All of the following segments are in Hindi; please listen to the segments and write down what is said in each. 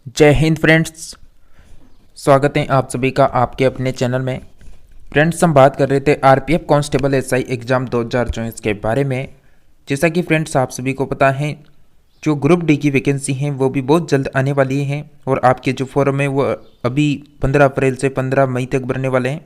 जय हिंद फ्रेंड्स। स्वागत है आप सभी का आपके अपने चैनल में। फ्रेंड्स, हम बात कर रहे थे आरपीएफ कांस्टेबल एसआई एग्ज़ाम 2024 के बारे में। जैसा कि फ्रेंड्स आप सभी को पता है, जो ग्रुप डी की वैकेंसी हैं वो भी बहुत जल्द आने वाली हैं और आपके जो फॉर्म है वो अभी 15 अप्रैल से 15 मई तक भरने वाले हैं।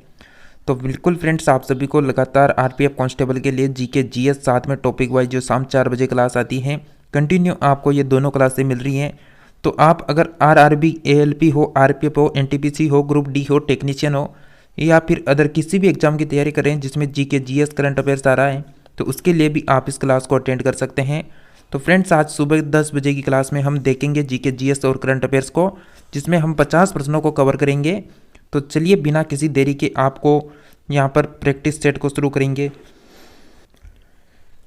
तो बिल्कुल फ्रेंड्स, आप सभी को लगातार आरपीएफ कांस्टेबल के लिए जीके जीएस साथ में टॉपिक वाइज जो शाम 4 बजे क्लास आती है, कंटिन्यू आपको ये दोनों क्लासें मिल रही हैं। तो आप अगर आरआरबी, एएलपी हो, आरपीएफ हो, एनटीपीसी हो, ग्रुप डी हो, टेक्नीशियन हो या फिर अदर किसी भी एग्जाम की तैयारी करें जिसमें जीके जीएस करंट अफेयर्स आ रहा है, तो उसके लिए भी आप इस क्लास को अटेंड कर सकते हैं। तो फ्रेंड्स, आज सुबह 10 बजे की क्लास में हम देखेंगे जीके जीएस और करंट अफेयर्स को, जिसमें हम 50 प्रश्नों को कवर करेंगे। तो चलिए बिना किसी देरी के आपको यहाँ पर प्रैक्टिस सेट को शुरू करेंगे।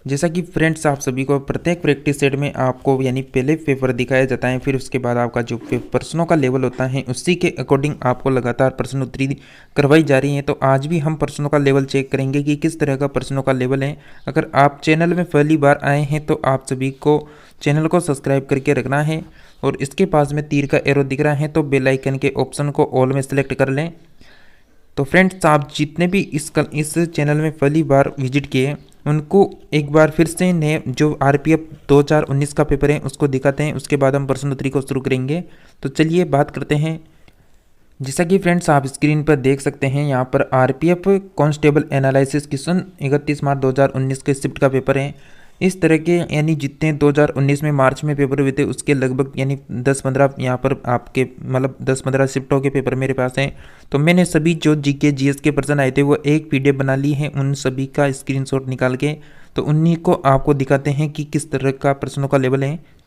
जैसा कि फ्रेंड्स आप सभी को प्रत्येक प्रैक्टिस सेट में आपको यानी पहले पेपर दिखाया जाता है, फिर उसके बाद आपका जो प्रश्नों का लेवल होता है उसी के अकॉर्डिंग आपको लगातार प्रश्न उत्तरी करवाई जा रही है। तो आज भी हम प्रश्नों का लेवल चेक करेंगे कि किस तरह का प्रश्नों का लेवल है। अगर आप चैनल में पहली बार आए हैं तो आप सभी को चैनल को सब्सक्राइब करके रखना है और इसके पास में तीर का एरो दिख रहा है तो बेल आइकन के ऑप्शन को ऑल में सेलेक्ट कर लें। तो फ्रेंड्स, आप जितने भी इस चैनल में पहली बार विजिट किए उनको एक बार फिर से नए जो आरपीएफ 2019 का पेपर है उसको दिखाते हैं, उसके बाद हम प्रश्नोत्तरी को शुरू करेंगे। तो चलिए बात करते हैं। जैसा कि फ्रेंड्स आप स्क्रीन पर देख सकते हैं, यहाँ पर आरपीएफ कांस्टेबल एनालिसिस क्वेश्चन 31 मार्च 2019 के शिफ्ट का पेपर है। इस तरह के यानी जितने 2019 में मार्च में पेपर हुए थे उसके लगभग यानी 10-15 यहाँ पर आपके मतलब 10-15 शिफ्टों के पेपर मेरे पास हैं। तो मैंने सभी जो जीके जीएस के प्रश्न आए थे वो एक पीडीएफ बना ली है, उन सभी का स्क्रीनशॉट निकाल के तो उन्हीं को आपको दिखाते हैं कि किस तरह का प्रश्नों का लेवल है।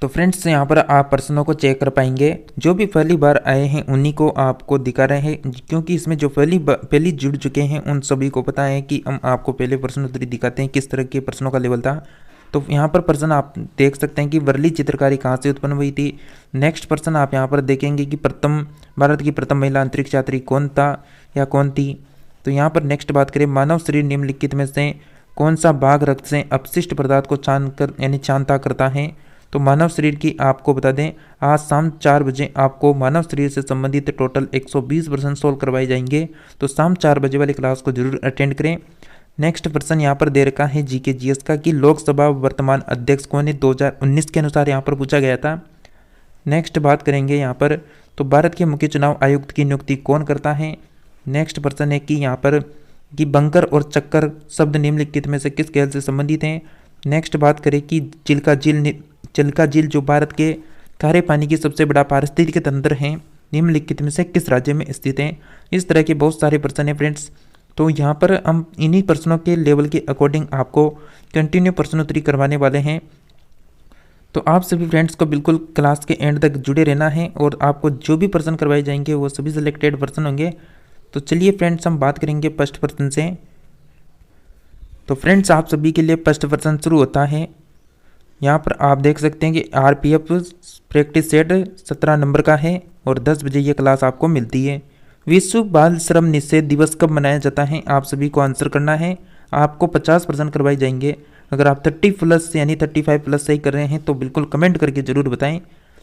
तो फ्रेंड्स, यहाँ पर आप प्रश्नों को चेक कर पाएंगे। जो भी पहली बार आए हैं उन्हीं को आपको दिखा रहे हैं, क्योंकि इसमें जो पहली जुड़ चुके हैं उन सभी को पता है कि हम आपको पहले प्रश्नोत्तरी दिखाते हैं किस तरह के प्रश्नों का लेवल था। तो यहाँ पर प्रश्न आप देख सकते हैं कि वर्ली चित्रकारी कहाँ से उत्पन्न हुई थी। नेक्स्ट प्रश्न आप यहाँ पर देखेंगे कि भारत की प्रथम महिला अंतरिक्ष यात्री कौन था या कौन थी। तो यहाँ पर नेक्स्ट बात करें, मानव शरीर निम्नलिखित में से कौन सा भाग रक्त से अपशिष्ट पदार्थ को छानता करता है। तो मानव शरीर की आपको बता दें, आज शाम 4 बजे आपको मानव शरीर से संबंधित टोटल 120 प्रश्न सोल्व करवाए जाएंगे। तो शाम 4 बजे वाली क्लास को जरूर अटेंड करें। नेक्स्ट प्रश्न यहाँ पर दे रखा है जीके जीएस का कि लोकसभा वर्तमान अध्यक्ष कौन है, 2019 के अनुसार यहाँ पर पूछा गया था। नेक्स्ट बात करेंगे यहाँ पर, तो भारत के मुख्य चुनाव आयुक्त की नियुक्ति कौन करता है। नेक्स्ट प्रश्न है कि यहाँ पर कि बंकर और चक्कर शब्द निम्नलिखित में से किस खेल से संबंधित हैं। नेक्स्ट बात करें कि चिल्का झील जो भारत के खारे पानी की सबसे बड़ा पारिस्थितिक तंत्र है, निम्नलिखित में से किस राज्य में स्थित है। इस तरह के बहुत सारे प्रश्न हैं फ्रेंड्स। तो यहाँ पर हम इन्हीं प्रश्नों के लेवल के अकॉर्डिंग आपको कंटिन्यू प्रश्नोत्तरी करवाने वाले हैं। तो आप सभी फ्रेंड्स को बिल्कुल क्लास के एंड तक जुड़े रहना है और आपको जो भी प्रश्न करवाए जाएंगे वो सभी सिलेक्टेड प्रश्न होंगे। तो चलिए फ्रेंड्स, हम बात करेंगे फर्स्ट प्रश्न से। तो फ्रेंड्स, आप सभी के लिए फर्स्ट प्रश्न शुरू होता है। यहाँ पर आप देख सकते हैं कि आरपीएफ प्रैक्टिस सेट 17 नंबर का है और 10 बजे ये क्लास आपको मिलती है। विश्व बाल श्रम निषेध दिवस कब मनाया जाता है, आप सभी को आंसर करना है। आपको 50 प्रश्न करवाए जाएंगे। अगर आप 30+ यानी 35+ सही कर रहे हैं तो बिल्कुल कमेंट करके ज़रूर बताएं।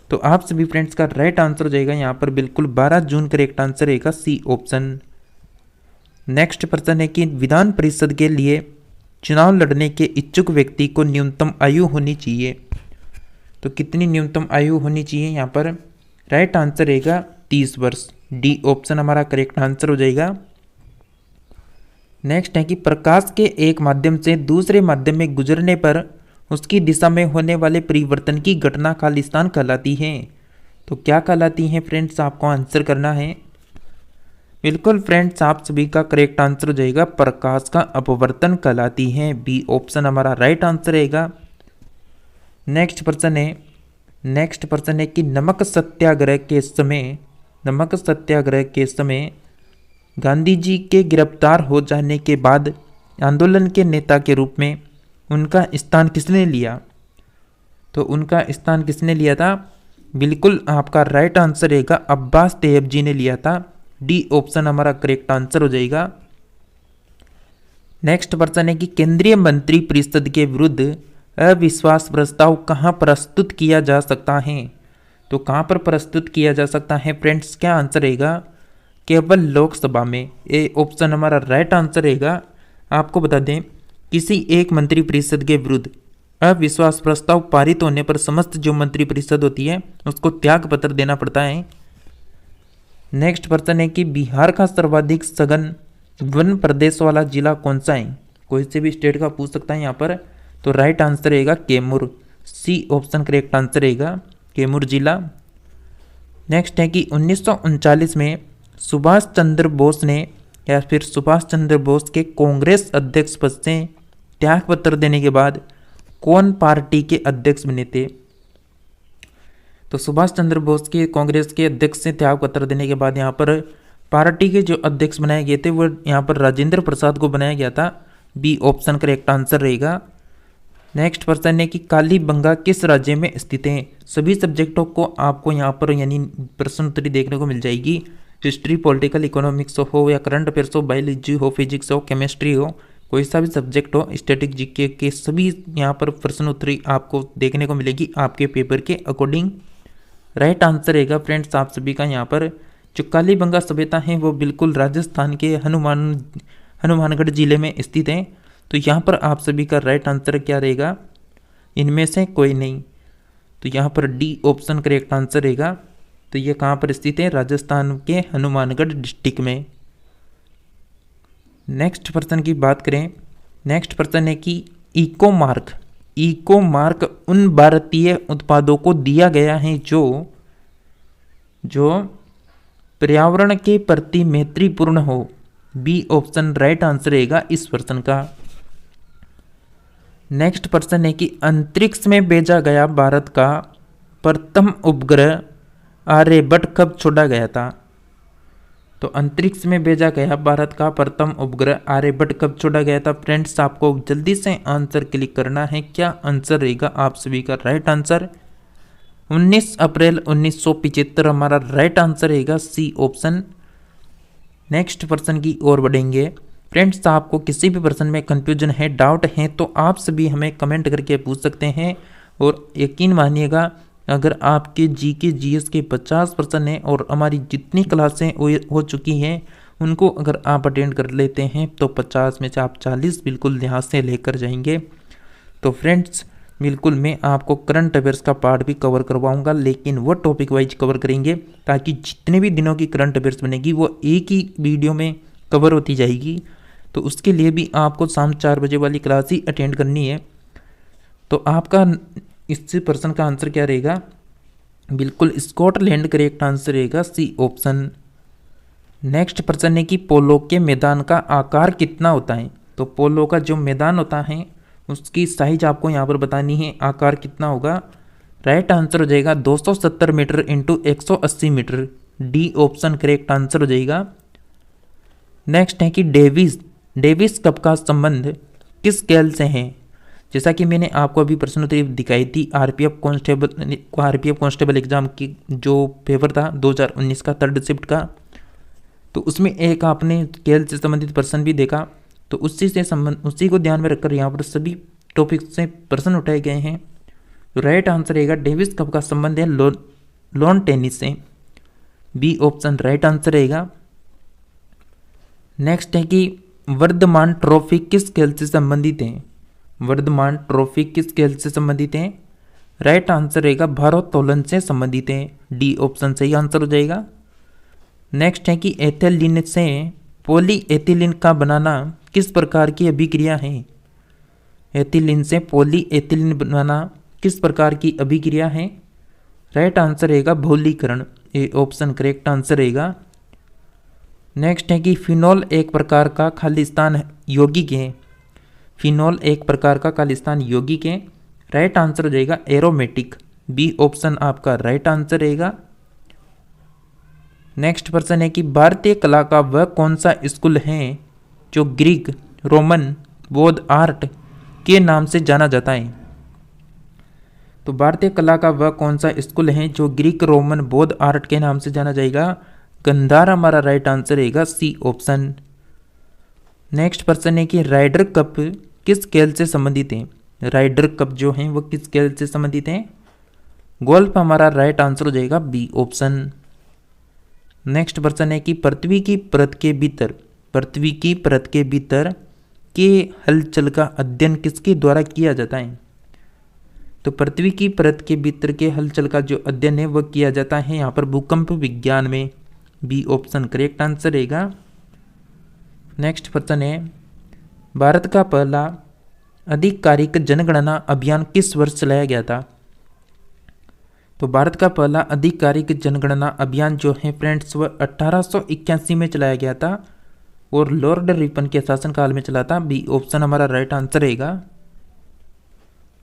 तो आप सभी फ्रेंड्स का राइट आंसर हो जाएगा यहाँ पर बिल्कुल 12 जून करेक्ट आंसर रहेगा सी ऑप्शन। नेक्स्ट प्रश्न है कि विधान परिषद के लिए चुनाव लड़ने के इच्छुक व्यक्ति को न्यूनतम आयु होनी चाहिए। तो कितनी न्यूनतम आयु होनी चाहिए, यहाँ पर राइट आंसर रहेगा 30 वर्ष। डी ऑप्शन हमारा करेक्ट आंसर हो जाएगा। नेक्स्ट है कि प्रकाश के एक माध्यम से दूसरे माध्यम में गुजरने पर उसकी दिशा में होने वाले परिवर्तन की घटना खालिस्तान कहलाती है। तो क्या कहलाती है फ्रेंड्स, आपको आंसर करना है। बिल्कुल फ्रेंड्स, आप सभी का करेक्ट आंसर हो जाएगा प्रकाश का अपवर्तन कहलाती है। बी ऑप्शन हमारा राइट आंसर रहेगा। नेक्स्ट प्रश्न है कि नमक सत्याग्रह के समय गांधी जी के गिरफ्तार हो जाने के बाद आंदोलन के नेता के रूप में उनका स्थान किसने लिया। तो उनका स्थान किसने लिया था, बिल्कुल आपका राइट आंसर रहेगा अब्बास तैयब जी ने लिया था। डी ऑप्शन हमारा करेक्ट आंसर हो जाएगा। नेक्स्ट प्रश्न है कि केंद्रीय मंत्री परिषद के विरुद्ध अविश्वास प्रस्ताव कहां प्रस्तुत किया जा सकता है। तो कहाँ पर प्रस्तुत किया जा सकता है फ्रेंड्स? क्या आंसर रहेगा? केवल लोकसभा में। ए ऑप्शन हमारा राइट आंसर रहेगा। आपको बता दें, किसी एक मंत्रिपरिषद के विरुद्ध अविश्वास प्रस्ताव पारित होने पर समस्त जो मंत्रिपरिषद होती है उसको त्याग पत्र देना पड़ता है। नेक्स्ट प्रश्न है कि बिहार का सर्वाधिक सघन वन प्रदेश वाला जिला कौन सा है? कोई से भी स्टेट का पूछ सकता है यहाँ पर। तो राइट आंसर रहेगा Kaimur. C option correct answer रहेगा, कैमूर जिला। नेक्स्ट है कि 1939 में सुभाष चंद्र बोस ने या फिर सुभाष चंद्र बोस के कांग्रेस अध्यक्ष पद से त्यागपत्र देने के बाद कौन पार्टी के अध्यक्ष बने थे? तो सुभाष चंद्र बोस के कांग्रेस के अध्यक्ष से त्यागपत्र देने के बाद यहाँ पर पार्टी के जो अध्यक्ष बनाए गए थे वो यहाँ पर राजेंद्र प्रसाद को बनाया गया था। बी ऑप्शन करेक्ट आंसर रहेगा। नेक्स्ट प्रश्न है कि कालीबंगा किस राज्य में स्थित है? सभी सब्जेक्टों को आपको यहाँ पर यानी प्रश्न उत्तरी देखने को मिल जाएगी। हिस्ट्री, पॉलिटिकल, इकोनॉमिक्स हो या करंट अफेयर्स हो, बायोलॉजी हो, फिजिक्स हो, केमिस्ट्री हो, कोई सा भी सब्जेक्ट हो, स्टैटिक जीके के सभी यहाँ पर प्रश्न उत्तरी आपको देखने को मिलेगी आपके पेपर के अकॉर्डिंग। राइट आंसर रहेगा फ्रेंड्स आप सभी का यहाँ पर। जो कालीबंगा सभ्यता है वो बिल्कुल राजस्थान के हनुमानगढ़ जिले में स्थित है। तो यहाँ पर आप सभी का राइट आंसर क्या रहेगा? इनमें से कोई नहीं। तो यहाँ पर डी ऑप्शन करेक्ट आंसर रहेगा। तो ये कहाँ पर स्थित है? राजस्थान के हनुमानगढ़ डिस्ट्रिक्ट में। नेक्स्ट प्रश्न की बात करें। नेक्स्ट प्रश्न है कि इको मार्क उन भारतीय उत्पादों को दिया गया है जो पर्यावरण के प्रति मैत्रीपूर्ण हो। बी ऑप्शन राइट आंसर रहेगा इस प्रश्न का। नेक्स्ट प्रश्न है कि अंतरिक्ष में भेजा गया भारत का प्रथम उपग्रह आर्यभट्ट कब छोड़ा गया था? तो अंतरिक्ष में भेजा गया भारत का प्रथम उपग्रह आर्यभट्ट कब छोड़ा गया था? फ्रेंड्स आपको जल्दी से आंसर क्लिक करना है। क्या आंसर रहेगा आप सभी का? राइट आंसर 19 अप्रैल 1975 हमारा राइट आंसर रहेगा, सी ऑप्शन। नेक्स्ट प्रश्न की ओर बढ़ेंगे। फ्रेंड्स आपको किसी भी प्रश्न में कंफ्यूजन है, डाउट है तो आप सभी हमें कमेंट करके पूछ सकते हैं। और यकीन मानिएगा अगर आपके जीके जीएस के 50 प्रश्न हैं और हमारी जितनी क्लासें हो चुकी हैं उनको अगर आप अटेंड कर लेते हैं तो 50 में से आप 40 बिल्कुल ध्यान से लेकर जाएंगे। तो फ्रेंड्स बिल्कुल मैं आपको करंट अफेयर्स का पार्ट भी कवर करवाऊंगा, लेकिन वो टॉपिक वाइज कवर करेंगे ताकि जितने भी दिनों की करंट अफेयर्स बनेगी वो एक ही वीडियो में कवर होती जाएगी। तो उसके लिए भी आपको शाम 4 बजे वाली क्लास ही अटेंड करनी है। तो आपका इस प्रश्न का आंसर क्या रहेगा? बिल्कुल स्कॉटलैंड करेक्ट आंसर रहेगा, सी ऑप्शन। नेक्स्ट प्रश्न है कि पोलो के मैदान का आकार कितना होता है? तो पोलो का जो मैदान होता है उसकी साइज आपको यहाँ पर बतानी है, आकार कितना होगा? राइट आंसर हो जाएगा 270 metre into 180 metre. D option correct answer हो जाएगा। नेक्स्ट है कि डेविस कप का संबंध किस खेल से है? जैसा कि मैंने आपको अभी प्रश्नोत्तरी दिखाई थी आरपीएफ कांस्टेबल एग्जाम की जो पेपर था 2019 का 3rd शिफ्ट का, तो उसमें एक आपने खेल से संबंधित प्रश्न भी देखा। तो उसी को ध्यान में रखकर यहाँ पर सभी टॉपिक से प्रश्न उठाए गए हैं। तो राइट आंसर रहेगा डेविस कप का संबंध है लॉन टेनिस से। बी ऑप्शन राइट आंसर रहेगा। नेक्स्ट है कि वर्धमान ट्रॉफी किस खेल से संबंधित है? वर्धमान ट्रॉफी किस खेल से संबंधित है? राइट आंसर रहेगा भारोत्तोलन से संबंधित है। डी ऑप्शन सही आंसर हो जाएगा। नेक्स्ट है कि एथिलीन से पॉलीएथिलीन का बनाना किस प्रकार की अभिक्रिया है? एथिलीन से पॉलीएथिलीन बनाना किस प्रकार की अभिक्रिया है? राइट आंसर रहेगा बहुलीकरण। ए ऑप्शन करेक्ट आंसर रहेगा। नेक्स्ट है कि फिनॉल एक प्रकार का खालिस्तान यौगिक है। फिनॉल एक प्रकार का खालिस्तान यौगिक है। राइट आंसर हो जाएगा एरोमेटिक। बी ऑप्शन आपका राइट आंसर रहेगा। नेक्स्ट प्रश्न है कि भारतीय कला का वह कौन सा स्कूल है जो ग्रीक, रोमन, बौद्ध आर्ट के नाम से जाना जाता है? तो भारतीय कला का वह कौन सा स्कूल है जो ग्रीक, रोमन, बौद्ध आर्ट के नाम से जाना जाएगा? गंधार हमारा राइट आंसर रहेगा, सी ऑप्शन। नेक्स्ट प्रश्न है कि राइडर कप किस खेल से संबंधित है? राइडर कप जो है वो किस खेल से संबंधित है? गोल्फ हमारा राइट आंसर हो जाएगा बी ऑप्शन। नेक्स्ट प्रश्न है कि पृथ्वी की परत के भीतर के हलचल का अध्ययन किसके द्वारा किया जाता है? तो पृथ्वी की परत के भीतर के हलचल का जो अध्ययन है वह किया जाता है यहाँ पर भूकंप विज्ञान में। बी ऑप्शन करेक्ट आंसर रहेगा। नेक्स्ट प्रश्न है भारत का पहला आधिकारिक जनगणना अभियान किस वर्ष चलाया गया था? तो भारत का पहला आधिकारिक जनगणना अभियान जो है फ्रेंड्स वह 1881 में चलाया गया था और लॉर्ड रिपन के शासनकाल में चला था। बी ऑप्शन हमारा राइट आंसर रहेगा।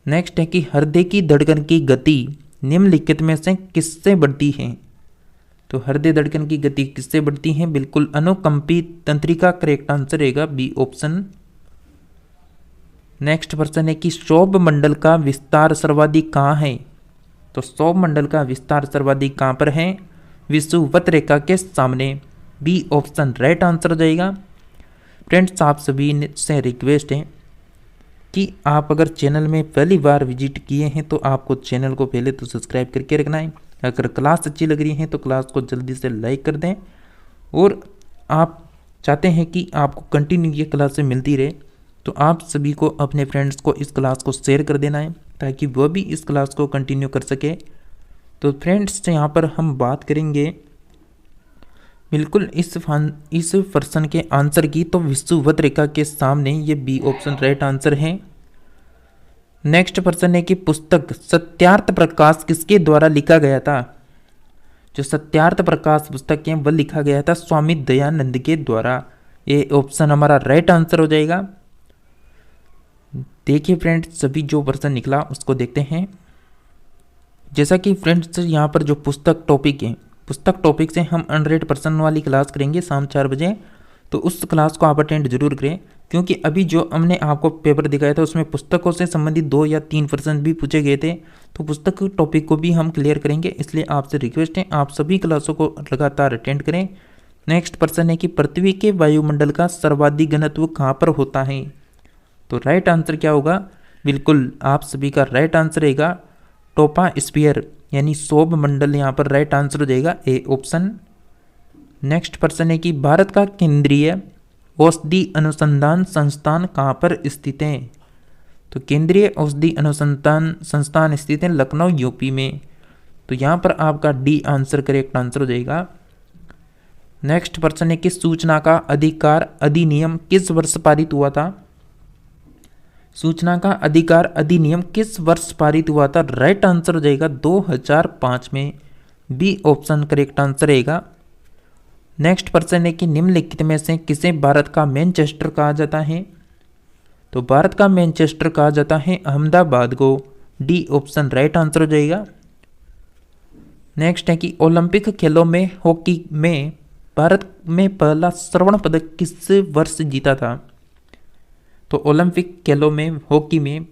नेक्स्ट है कि हृदय की धड़कन की गति निम्नलिखित में से किससे बढ़ती है? तो हृदय धड़कन की गति किससे बढ़ती है? बिल्कुल अनुकंपी तंत्रिका करेक्ट आंसर रहेगा बी ऑप्शन। नेक्स्ट प्रश्न है कि सौर मंडल का विस्तार सर्वाधिक कहाँ है? तो सौर मंडल का विस्तार सर्वाधिक कहाँ पर है? विषुवत रेखा के सामने। बी ऑप्शन राइट आंसर हो जाएगा। फ्रेंड्स आप सभी से रिक्वेस्ट है कि आप अगर चैनल में पहली बार विजिट किए हैं तो आपको चैनल को पहले तो सब्सक्राइब करके रखना है। अगर क्लास अच्छी लग रही है तो क्लास को जल्दी से लाइक कर दें और आप चाहते हैं कि आपको कंटिन्यू ये क्लासें मिलती रहे तो आप सभी को अपने फ्रेंड्स को इस क्लास को शेयर कर देना है ताकि वह भी इस क्लास को कंटिन्यू कर सके। तो फ्रेंड्स यहाँ पर हम बात करेंगे बिल्कुल इस प्रश्न के आंसर की। तो विषुवत रेखा के सामने ये बी ऑप्शन राइट आंसर है। नेक्स्ट प्रश्न है कि पुस्तक सत्यार्थ प्रकाश किसके द्वारा लिखा गया था? जो सत्यार्थ प्रकाश पुस्तक है वह लिखा गया था स्वामी दयानंद के द्वारा। ये ऑप्शन हमारा राइट आंसर हो जाएगा। देखिए फ्रेंड्स सभी जो प्रश्न निकला उसको देखते हैं। जैसा कि फ्रेंड्स यहाँ पर जो पुस्तक टॉपिक है, पुस्तक टॉपिक से हम 100% वाली क्लास करेंगे शाम 4 बजे। तो उस क्लास को आप अटेंड जरूर करें क्योंकि अभी जो हमने आपको पेपर दिखाया था उसमें पुस्तकों से संबंधित 2 या 3 प्रश्न भी पूछे गए थे। तो पुस्तक टॉपिक को भी हम क्लियर करेंगे, इसलिए आपसे रिक्वेस्ट है आप सभी क्लासों को लगातार अटेंड करें। नेक्स्ट प्रश्न है कि पृथ्वी के वायुमंडल का सर्वाधिक घनत्व कहाँ पर होता है? तो राइट आंसर क्या होगा? बिल्कुल आप सभी का राइट आंसर रहेगा ट्रोपोस्फियर यानी सौर मंडल। यहाँ पर राइट आंसर हो जाएगा ए ऑप्शन। नेक्स्ट प्रश्न है कि भारत का केंद्रीय औषधि अनुसंधान संस्थान कहाँ पर स्थित है? तो केंद्रीय औषधि अनुसंधान संस्थान स्थित है लखनऊ यूपी में। तो यहाँ पर आपका डी आंसर करेक्ट आंसर हो जाएगा। नेक्स्ट प्रश्न है कि सूचना का अधिकार अधिनियम किस वर्ष पारित हुआ था? सूचना का अधिकार अधिनियम किस वर्ष पारित हुआ था? राइट आंसर हो जाएगा 2005 में। बी ऑप्शन करेक्ट आंसर रहेगा। नेक्स्ट प्रश्न है कि निम्नलिखित में से किसे भारत का मैनचेस्टर कहा जाता है? तो भारत का मैनचेस्टर कहा जाता है अहमदाबाद को। डी ऑप्शन राइट आंसर हो जाएगा। नेक्स्ट है कि ओलंपिक खेलों में हॉकी में भारत में पहला स्वर्ण पदक किस वर्ष जीता था? तो ओलंपिक खेलों में हॉकी में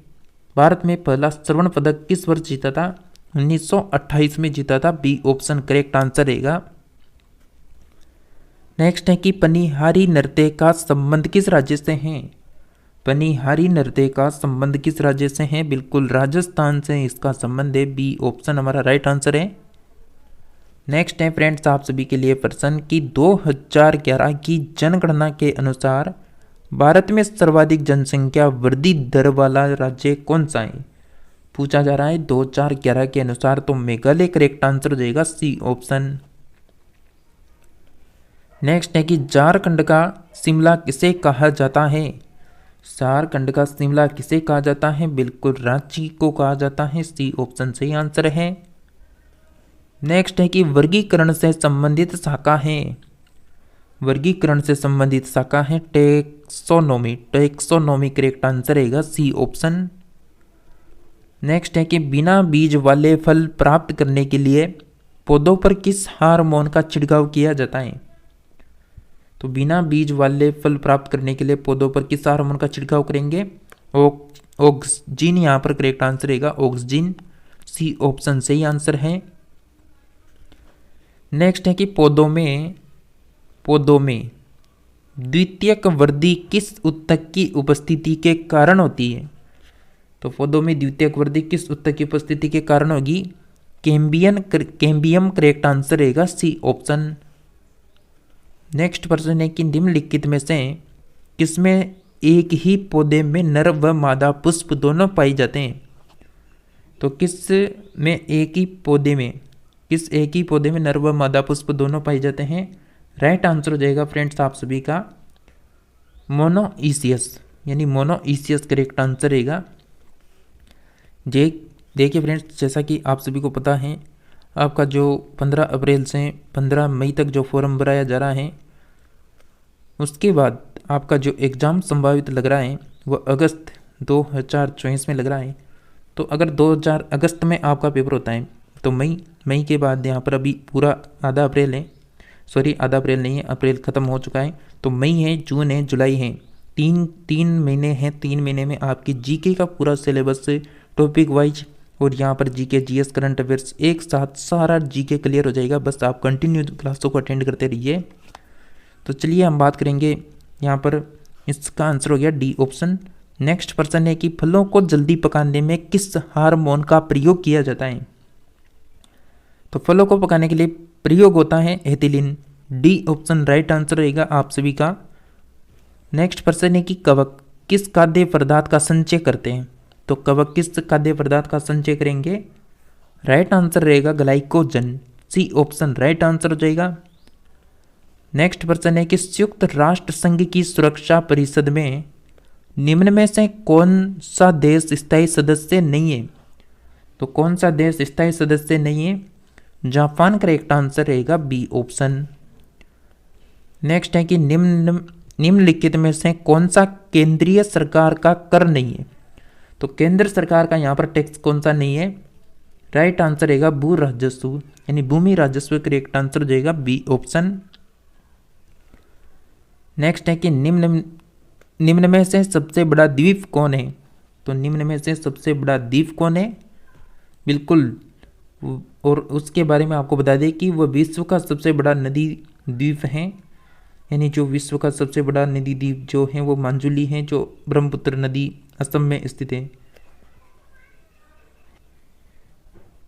भारत में पहला स्वर्ण पदक किस वर्ष जीता था? 1928 में जीता था। बी ऑप्शन करेक्ट आंसर रहेगा। नेक्स्ट है कि पनिहारी नृत्य का संबंध किस राज्य से है? पनिहारी नृत्य का संबंध किस राज्य से है? बिल्कुल राजस्थान से इसका संबंध है। बी ऑप्शन हमारा राइट आंसर है। नेक्स्ट है फ्रेंड्स आप सभी के लिए प्रश्न कि 2011 की जनगणना के अनुसार भारत में सर्वाधिक जनसंख्या वृद्धि दर वाला राज्य कौन सा है? पूछा जा रहा है 2011 के अनुसार। तो मेघालय करेक्ट आंसर हो जाएगा सी ऑप्शन। नेक्स्ट है कि झारखंड का शिमला किसे कहा जाता है? झारखंड का शिमला किसे कहा जाता है? बिल्कुल रांची को कहा जाता है। सी ऑप्शन सही आंसर है। नेक्स्ट है कि वर्गीकरण से संबंधित शाखा है। वर्गीकरण से संबंधित शाखा है टेक्सोनोमी। टेक्सोनोमी करेक्ट आंसर रहेगा सी ऑप्शन। नेक्स्ट है कि बिना बीज वाले फल प्राप्त करने के लिए पौधों पर किस हार्मोन का छिड़काव किया जाता है? तो बिना बीज वाले फल प्राप्त करने के लिए पौधों पर किस हार्मोन का छिड़काव करेंगे? ऑक्सीजन यहाँ पर करेक्ट आंसर रहेगा ऑक्सीजन। सी ऑप्शन सही आंसर है। नेक्स्ट है कि पौधों में द्वितीयक वृद्धि किस उत्तक की उपस्थिति के कारण होती है? तो पौधों में द्वितीयक वृद्धि किस उत्तक की उपस्थिति के कारण होगी? कैम्बियम करेक्ट आंसर रहेगा सी ऑप्शन। नेक्स्ट प्रश्न है कि निम्नलिखित में से किसमें एक ही पौधे में नर व मादा पुष्प दोनों पाए जाते हैं? तो किस एक ही पौधे में नर व मादा पुष्प दोनों पाए जाते हैं? राइट आंसर हो जाएगा फ्रेंड्स आप सभी का मोनोइसियस, यानी मोनोइसियस करेक्ट आंसर रहेगा। देखिए फ्रेंड्स, जैसा कि आप सभी को पता है, आपका जो 15 अप्रैल से 15 मई तक जो फॉर्म भराया जा रहा है, उसके बाद आपका जो एग्ज़ाम संभावित लग रहा है वो अगस्त 2024 में लग रहा है। तो अगर 2000 अगस्त में आपका पेपर होता है तो मई के बाद यहाँ पर अभी पूरा आधा अप्रैल नहीं है, अप्रैल ख़त्म हो चुका है। तो मई है, जून है, जुलाई है, तीन महीने हैं। 3 महीने में आपकी जीके का पूरा सिलेबस टॉपिक वाइज और यहाँ पर जीके जीएस करंट अफेयर्स एक साथ सारा जीके क्लियर हो जाएगा। बस आप कंटिन्यू क्लासों को अटेंड करते रहिए। तो चलिए हम बात करेंगे, यहाँ पर इसका आंसर हो गया डी ऑप्शन। नेक्स्ट प्रश्न है कि फलों को जल्दी पकाने में किस हार्मोन का प्रयोग किया जाता है? तो फलों को पकाने के लिए प्रयोग होता है ethylene. D option right answer रहेगा आप सभी का। नेक्स्ट प्रश्न है कि कवक किस खाद्य पदार्थ का संचय करते हैं? तो कवक किस खाद्य पदार्थ का संचय करेंगे? राइट आंसर रहेगा glycogen. C option right answer हो जाएगा। नेक्स्ट प्रश्न है कि संयुक्त राष्ट्र संघ की सुरक्षा परिषद में निम्न में से कौन सा देश स्थायी सदस्य नहीं है? तो कौन सा देश स्थायी सदस्य नहीं है? जापान करेक्ट आंसर रहेगा बी ऑप्शन। नेक्स्ट है कि निम्नलिखित में से कौन सा केंद्रीय सरकार का कर नहीं है? तो केंद्र सरकार का यहाँ पर टैक्स कौन सा नहीं है? राइट आंसर रहेगा भू राजस्व, यानी भूमि राजस्व करेक्ट आंसर हो जाएगा बी ऑप्शन। नेक्स्ट है कि निम्न में से सबसे बड़ा द्वीप कौन है? तो निम्न में से सबसे बड़ा द्वीप कौन है? बिल्कुल, और उसके बारे में आपको बता दें कि वह विश्व का सबसे बड़ा नदी द्वीप है, यानी जो विश्व का सबसे बड़ा नदी द्वीप जो है वो मांजुली है, जो ब्रह्मपुत्र नदी असम में स्थित है।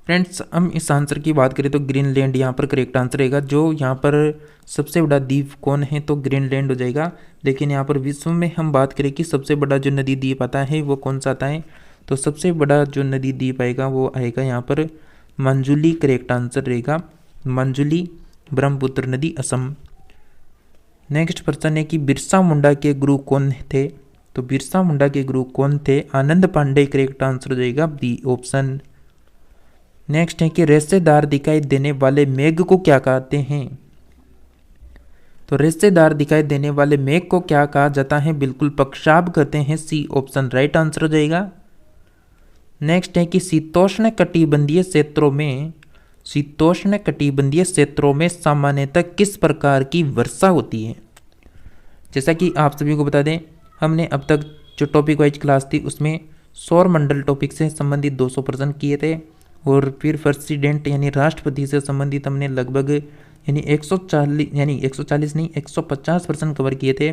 फ्रेंड्स, हम इस आंसर की बात करें तो ग्रीनलैंड यहाँ पर करेक्ट आंसर रहेगा। जो यहाँ पर सबसे बड़ा द्वीप कौन है? तो ग्रीनलैंड हो जाएगा। लेकिन यहाँ पर विश्व में हम बात करें कि सबसे बड़ा जो नदी द्वीप आता है वो कौन सा आता है, तो सबसे बड़ा जो नदी द्वीप आएगा वो आएगा यहाँ पर मांजुली करेक्ट आंसर रहेगा। मांजुली, ब्रह्मपुत्र नदी, असम। नेक्स्ट प्रश्न है कि बिरसा मुंडा के गुरु कौन थे? तो बिरसा मुंडा के गुरु कौन थे? आनंद पांडे करेक्ट आंसर हो जाएगा बी ऑप्शन। नेक्स्ट है कि रेशेदार दिखाई देने वाले मेघ को क्या कहते हैं? तो रेशेदार दिखाई देने वाले मेघ को क्या कहा जाता है? बिल्कुल पक्षाब कहते हैं। सी ऑप्शन राइट आंसर हो जाएगा। नेक्स्ट है कि शीतोष्ण कटिबंधीय क्षेत्रों में सामान्यतः किस प्रकार की वर्षा होती है? जैसा कि आप सभी को बता दें, हमने अब तक जो टॉपिक वाइज क्लास थी उसमें सौर मंडल टॉपिक से संबंधित 200 प्रश्न किए थे, और फिर प्रेसिडेंट यानी राष्ट्रपति से संबंधित हमने लगभग यानी 150 प्रश्न कवर किए थे।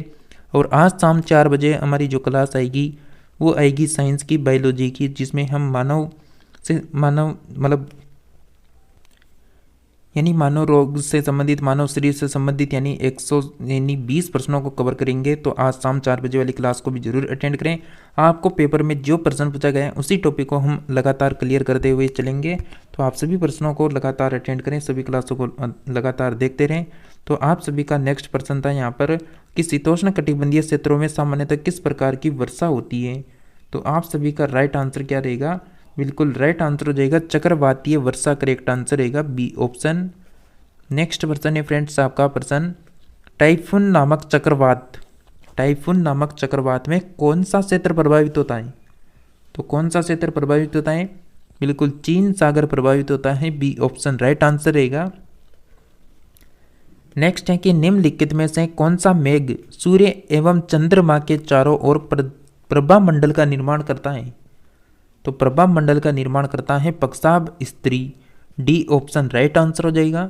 और आज शाम 4 बजे हमारी जो क्लास आएगी वो आएगी साइंस की, बायोलॉजी की, जिसमें हम मानव रोग से संबंधित, मानव शरीर से संबंधित यानी 20 प्रश्नों को कवर करेंगे। तो आज शाम 4 बजे वाली क्लास को भी जरूर अटेंड करें। आपको पेपर में जो प्रश्न पूछा गया है उसी टॉपिक को हम लगातार क्लियर करते हुए चलेंगे। तो आप सभी प्रश्नों को लगातार अटेंड करें, सभी क्लासों को लगातार देखते रहें। तो आप सभी का नेक्स्ट प्रश्न था यहाँ पर कि शीतोष्ण कटिबंधीय क्षेत्रों में सामान्यतः किस प्रकार की वर्षा होती है? तो आप सभी का राइट आंसर क्या रहेगा? बिल्कुल राइट आंसर हो जाएगा चक्रवातीय वर्षा करेक्ट आंसर रहेगा बी ऑप्शन। नेक्स्ट प्रश्न है फ्रेंड्स आपका प्रश्न, टाइफून नामक चक्रवात में कौन सा क्षेत्र प्रभावित होता है? तो कौन सा क्षेत्र प्रभावित होता है? बिल्कुल चीन सागर प्रभावित होता है। बी ऑप्शन राइट आंसर रहेगा। नेक्स्ट है कि निम्नलिखित में से कौन सा मेघ सूर्य एवं चंद्रमा के चारों ओर प्रभा मंडल का निर्माण करता है? तो प्रभा मंडल का निर्माण करता है पक्षाब स्त्री। डी ऑप्शन राइट आंसर हो जाएगा।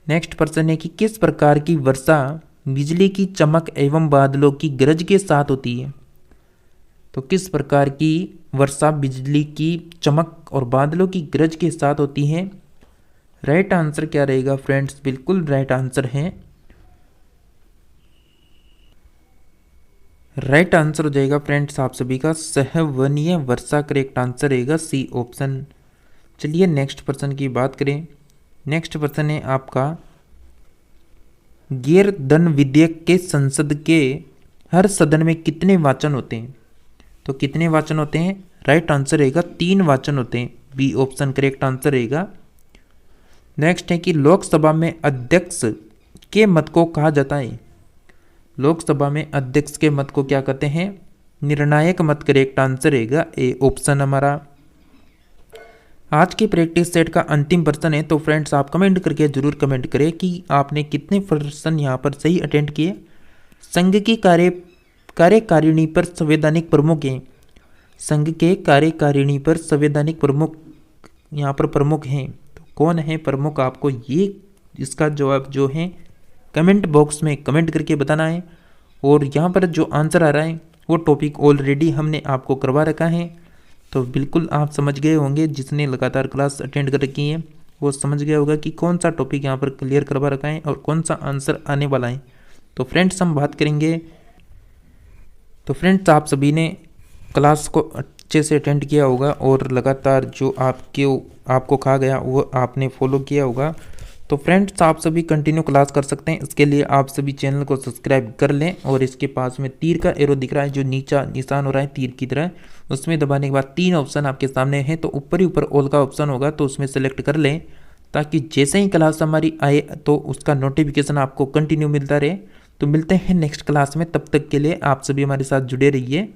नेक्स्ट प्रश्न है कि किस प्रकार की वर्षा बिजली की चमक एवं बादलों की गरज के साथ होती है? तो किस प्रकार की वर्षा बिजली की चमक और बादलों की गरज के साथ होती है? राइट आंसर क्या रहेगा फ्रेंड्स? बिल्कुल राइट आंसर है, राइट आंसर हो जाएगा फ्रेंड्स आप सभी का सहवनीय वर्षा। करेक्ट आंसर रहेगा सी ऑप्शन। चलिए नेक्स्ट पर्सन की बात करें। नेक्स्ट पर्सन है आपका, गैर धन विधेयक के संसद के हर सदन में कितने वाचन होते हैं? तो कितने वाचन होते हैं? राइट आंसर रहेगा 3 वाचन होते हैं, बी ऑप्शन करेक्ट आंसर रहेगा। नेक्स्ट है कि लोकसभा में अध्यक्ष के मत को कहा जाता है? लोकसभा में अध्यक्ष के मत को क्या कहते हैं? निर्णायक मत। करेक्ट आंसर रहेगा ए ऑप्शन हमारा। आज की प्रैक्टिस सेट का अंतिम प्रश्न है, तो फ्रेंड्स आप कमेंट करके जरूर कमेंट करें कि आपने कितने प्रश्न यहाँ पर सही अटेंड किए। संघ की कार्यकारिणी पर संवैधानिक प्रमुख हैं। संघ के कार्यकारिणी पर संवैधानिक प्रमुख यहाँ पर प्रमुख हैं, तो कौन है प्रमुख? आपको ये इसका जवाब जो है कमेंट बॉक्स में कमेंट करके बताना है। और यहाँ पर जो आंसर आ रहा है वो टॉपिक ऑलरेडी हमने आपको करवा रखा है, तो बिल्कुल आप समझ गए होंगे। जिसने लगातार क्लास अटेंड कर रखी है वो समझ गया होगा कि कौन सा टॉपिक यहाँ पर क्लियर करवा रखा है और कौन सा आंसर आने वाला है। तो फ्रेंड्स हम बात करेंगे, तो फ्रेंड्स आप सभी ने क्लास को अच्छे से अटेंड किया होगा और लगातार जो आपको कहा गया वो आपने फॉलो किया होगा। तो फ्रेंड्स आप सभी कंटिन्यू क्लास कर सकते हैं। इसके लिए आप सभी चैनल को सब्सक्राइब कर लें और इसके पास में तीर का एरो दिख रहा है, जो नीचा निशान हो रहा है तीर की तरह, उसमें दबाने के बाद 3 ऑप्शन आपके सामने हैं, तो ऊपर ही ऊपर ऑल का ऑप्शन होगा, तो उसमें सेलेक्ट कर लें ताकि जैसे ही क्लास हमारी आए तो उसका नोटिफिकेशन आपको कंटिन्यू मिलता रहे। तो मिलते हैं नेक्स्ट क्लास में, तब तक के लिए आप सभी हमारे साथ जुड़े रहिए।